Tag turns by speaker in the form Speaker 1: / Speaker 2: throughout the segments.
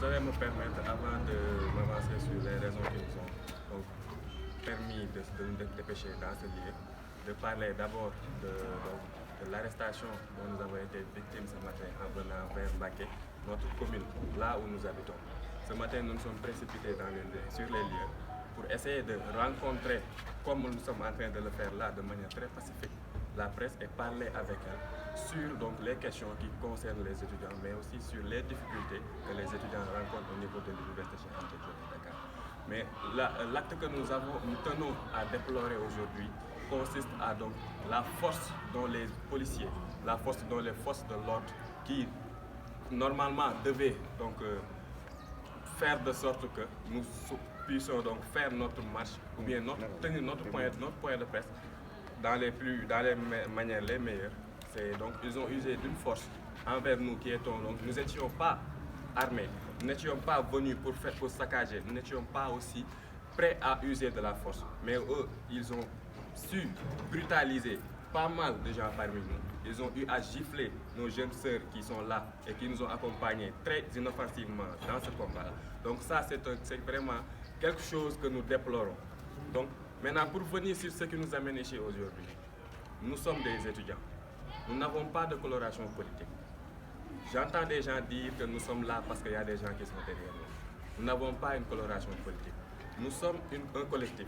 Speaker 1: vous allez me permettre, avant de m'avancer sur les raisons qui nous ont donc, permis de nous dépêcher dans ce lieu, de parler d'abord de l'arrestation dont nous avons été victimes ce matin en venant vers Mbacké, notre commune, là où nous habitons. Ce matin, nous nous sommes précipités sur les lieux pour essayer de rencontrer, comme nous sommes en train de le faire là, de manière très pacifique, la presse et parler avec elle sur donc, les questions qui concernent les étudiants, mais aussi sur les difficultés que les étudiants rencontrent au niveau de l'Université Cheikh Anta Diop de Dakar. Mais l'acte que nous tenons à déplorer aujourd'hui consiste à donc la force dont les policiers, la force dont les forces de l'ordre qui normalement devaient donc faire de sorte que nous puissions donc faire notre marche ou bien tenir notre point de presse dans les manières les meilleures. Donc ils ont usé d'une force envers nous qui étions donc nous n'étions pas armés, nous n'étions pas venus pour saccager, nous n'étions pas aussi prêts à user de la force. Mais eux, ils ont su brutaliser pas mal de gens parmi nous. Ils ont eu à gifler nos jeunes sœurs qui sont là et qui nous ont accompagnés très inoffensivement dans ce combat. Donc ça, c'est vraiment quelque chose que nous déplorons. Donc maintenant, pour venir sur ce qui nous amène ici aujourd'hui, nous sommes des étudiants. Nous n'avons pas de coloration politique. J'entends des gens dire que nous sommes là parce qu'il y a des gens qui sont derrière nous. Nous n'avons pas une coloration politique. Nous sommes un collectif.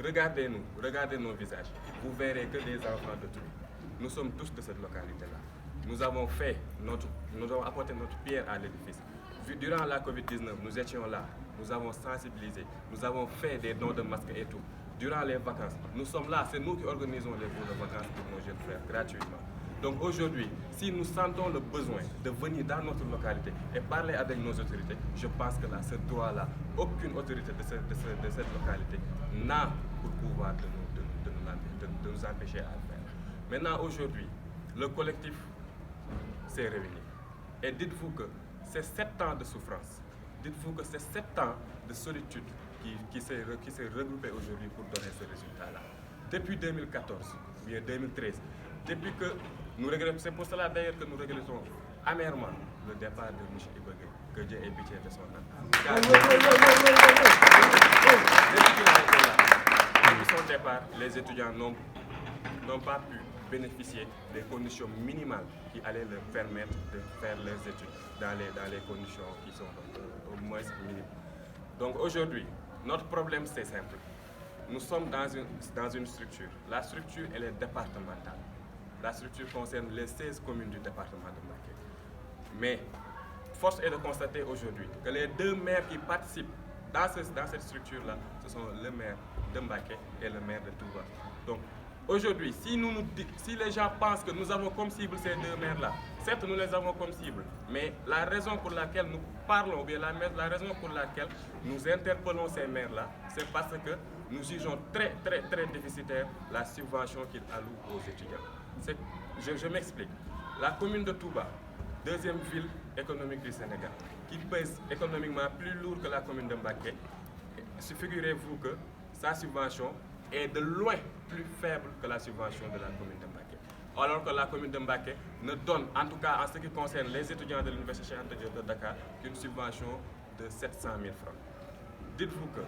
Speaker 1: Regardez-nous, regardez nos visages. Vous verrez que des enfants de tout. Nous sommes tous de cette localité-là. Nous avons apporté notre pierre à l'édifice. Durant la Covid-19, nous étions là. Nous avons sensibilisé. Nous avons fait des dons de masques et tout. Durant les vacances, nous sommes là. C'est nous qui organisons les cours de vacances pour nos jeunes frères gratuitement. Donc aujourd'hui, si nous sentons le besoin de venir dans notre localité et parler avec nos autorités, je pense que là, ce droit-là, aucune autorité de cette localité n'a pour pouvoir de nous empêcher à le faire. Maintenant, aujourd'hui, le collectif s'est réuni. Et dites-vous que c'est 7 ans de souffrance, dites-vous que c'est 7 ans de solitude qui s'est regroupé aujourd'hui pour donner ce résultat-là. Depuis 2014, ou bien 2013, depuis que nous regrettons, c'est pour cela d'ailleurs que nous regrettons amèrement le départ de M. Ibagé, que Dieu ait pitié de son âme. Car depuis qu'il a été là, depuis son départ, les étudiants n'ont pas pu bénéficier des conditions minimales qui allaient leur permettre de faire leurs études dans les conditions qui sont au moins minimes. Donc aujourd'hui, notre problème c'est simple. Nous sommes dans une structure. La structure, elle est départementale. La structure concerne les 16 communes du département de Mbacké. Mais force est de constater aujourd'hui que les 2 maires qui participent dans cette structure-là, ce sont le maire de Mbacké et le maire de Touba. Donc aujourd'hui, si les gens pensent que nous avons comme cible ces 2 maires-là, certes nous les avons comme cible, mais la raison pour laquelle nous parlons, ou bien la raison pour laquelle nous interpellons ces maires-là, c'est parce que nous jugeons très déficitaire la subvention qu'ils allouent aux étudiants. Je m'explique. La commune de Touba, 2e ville économique du Sénégal, qui pèse économiquement plus lourd que la commune de Mbacké, figurez-vous que sa subvention est de loin plus faible que la subvention de la commune de Mbacké. Alors que la commune de Mbacké ne donne, en tout cas en ce qui concerne les étudiants de l'Université Cheikh Anta Diop de Dakar, qu'une subvention de 700 000 francs. Dites-vous que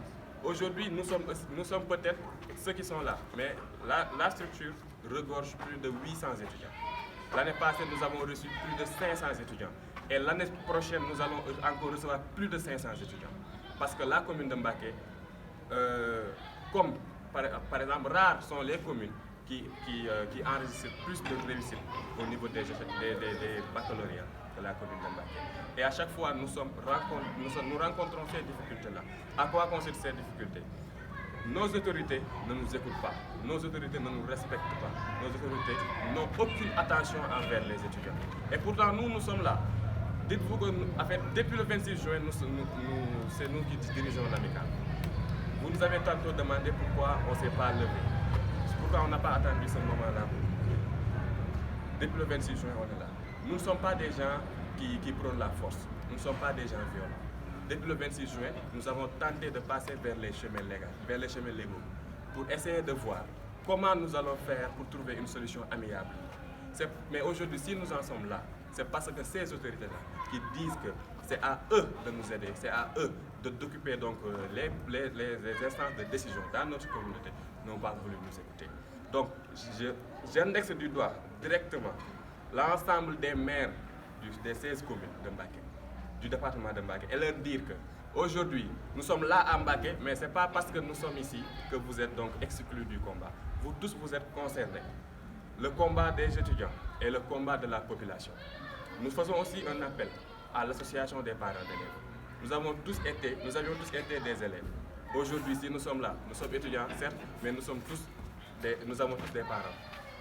Speaker 1: aujourd'hui, nous sommes peut-être ceux qui sont là, mais la structure regorge plus de 800 étudiants. L'année passée, nous avons reçu plus de 500 étudiants. Et l'année prochaine, nous allons encore recevoir plus de 500 étudiants. Parce que la commune de Mbacké, comme par exemple, rares sont les communes qui enregistrent plus de réussite au niveau des baccalauréats que la commune de Mbacké. Et à chaque fois, nous rencontrons ces difficultés-là. À quoi consistent ces difficultés? Nos autorités ne nous écoutent pas, nos autorités ne nous respectent pas, nos autorités n'ont aucune attention envers les étudiants. Et pourtant, nous sommes là. Dites-vous que depuis le 26 juin, c'est nous qui dirigeons l'amicale. Vous nous avez tantôt demandé pourquoi on ne s'est pas levé. Pourquoi on n'a pas attendu ce moment-là. Depuis le 26 juin, on est là. Nous ne sommes pas des gens qui prônent la force. Nous ne sommes pas des gens violents. Depuis le 26 juin, nous avons tenté de passer vers les chemins légaux, pour essayer de voir comment nous allons faire pour trouver une solution amiable. Mais aujourd'hui, si nous en sommes là, c'est parce que ces autorités-là qui disent que c'est à eux de nous aider, c'est à eux d'occuper donc les instances de décision dans notre communauté. N'ont pas voulu nous écouter. Donc, j'indexe du doigt directement l'ensemble des maires des 16 communes de Mbacké, du département de Mbacké, et leur dire que aujourd'hui, nous sommes là à Mbacké, mais ce n'est pas parce que nous sommes ici que vous êtes donc exclus du combat. Vous tous, vous êtes concernés. Le combat des étudiants et le combat de la population. Nous faisons aussi un appel à l'association des parents d'élèves. Nous avions tous été des élèves. Aujourd'hui, si nous sommes là, nous sommes étudiants, certes, mais nous avons tous des parents.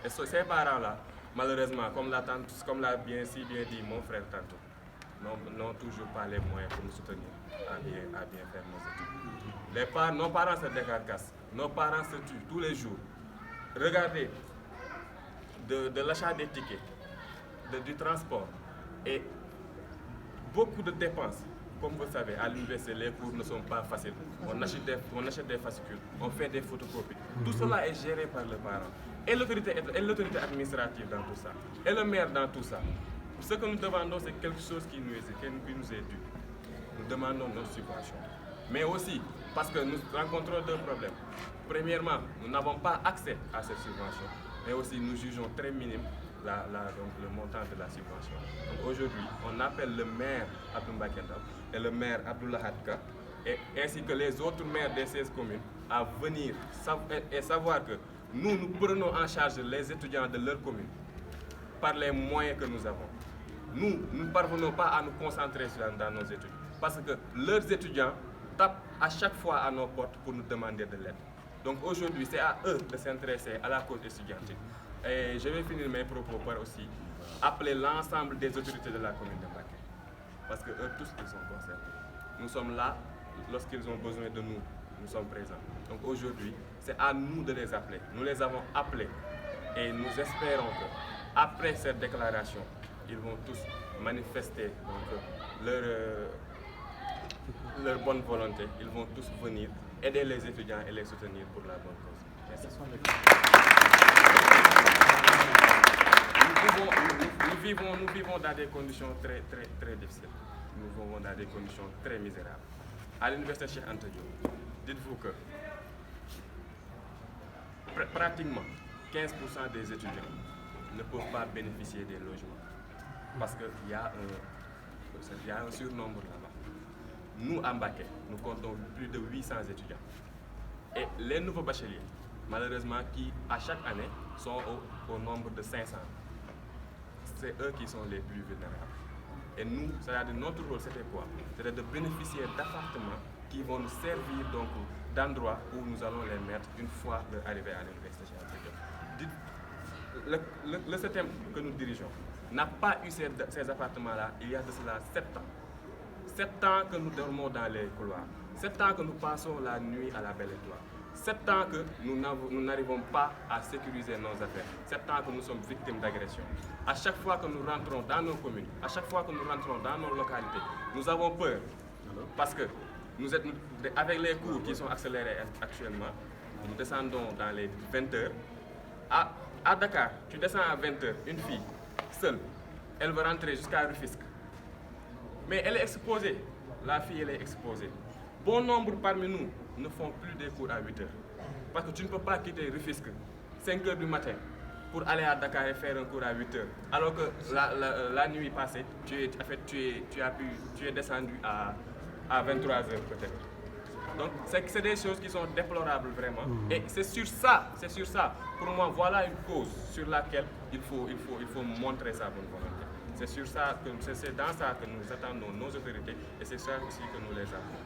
Speaker 1: Et ces parents-là, malheureusement, comme l'a si bien dit mon frère tantôt, n'ont toujours pas les moyens pour nous soutenir à bien faire nos études. Nos parents se décarcassent, nos parents se tuent tous les jours. Regardez, de l'achat des tickets, du transport et beaucoup de dépenses. Comme vous le savez, à l'université, les cours ne sont pas faciles. On achète des fascicules, on fait des photocopies. Tout cela est géré par le parent. Et l'autorité administrative dans tout ça. Et le maire dans tout ça. Ce que nous demandons, c'est quelque chose qui nous est dû. Nous demandons notre subvention. Mais aussi, parce que nous rencontrons deux problèmes. Premièrement, nous n'avons pas accès à cette subvention. Mais aussi, nous jugeons très minime donc, le montant de la subvention. Donc aujourd'hui, on appelle le maire Abdou Mbacké Ndao et le maire Abdoulaye Ka, ainsi que les autres maires des 16 communes, à venir et savoir que nous prenons en charge les étudiants de leur commune par les moyens que nous avons. Nous ne parvenons pas à nous concentrer dans nos études parce que leurs étudiants tapent à chaque fois à nos portes pour nous demander de l'aide. Donc aujourd'hui, c'est à eux de s'intéresser à la cause étudiantine. Et je vais finir mes propos par aussi appeler l'ensemble des autorités de la commune de Mbacké. Parce qu'eux tous, ils sont concernés. Nous sommes là, lorsqu'ils ont besoin de nous, nous sommes présents. Donc aujourd'hui, c'est à nous de les appeler. Nous les avons appelés et nous espérons qu'après cette déclaration, ils vont tous manifester donc, leur bonne volonté. Ils vont tous venir aider les étudiants et les soutenir pour la bonne cause. Merci. Nous vivons dans des conditions très difficiles. Nous vivons dans des conditions très misérables. À l'université Cheikh Anta Diop, dites-vous que pratiquement 15% des étudiants ne peuvent pas bénéficier des logements parce qu'il y a un surnombre là-bas. Nous, à Mbacké, nous comptons plus de 800 étudiants. Et les nouveaux bacheliers, malheureusement, qui à chaque année sont au nombre de 500. C'est eux qui sont les plus vulnérables. Et nous, c'est-à-dire notre rôle, c'était quoi? C'était de bénéficier d'appartements qui vont nous servir donc d'endroits où nous allons les mettre une fois arrivés à l'université Cheikh Anta Diop. Le système que nous dirigeons n'a pas eu ces appartements-là il y a de cela 7 ans. 7 ans que nous dormons dans les couloirs. 7 ans que nous passons la nuit à la belle étoile. 7 ans que nous n'arrivons pas à sécuriser nos affaires. 7 ans que nous sommes victimes d'agressions. À chaque fois que nous rentrons dans nos communes, à chaque fois que nous rentrons dans nos localités, nous avons peur. Parce que avec les cours qui sont accélérés actuellement, nous descendons dans les 20 heures. À Dakar, tu descends à 20 heures, une fille, seule, elle veut rentrer jusqu'à Rufisque. Mais elle est exposée. La fille, elle est exposée. Bon nombre parmi nous ne font plus des cours à 8 heures. Parce que tu ne peux pas quitter Rufisque 5 heures du matin pour aller à Dakar et faire un cours à 8 heures. Alors que la nuit passée, tu es descendu à 23 heures peut-être. Donc c'est des choses qui sont déplorables vraiment. Et c'est sur ça, pour moi, voilà une cause sur laquelle il faut montrer sa bonne volonté. C'est dans ça que nous attendons nos autorités et c'est ça aussi que nous les avons.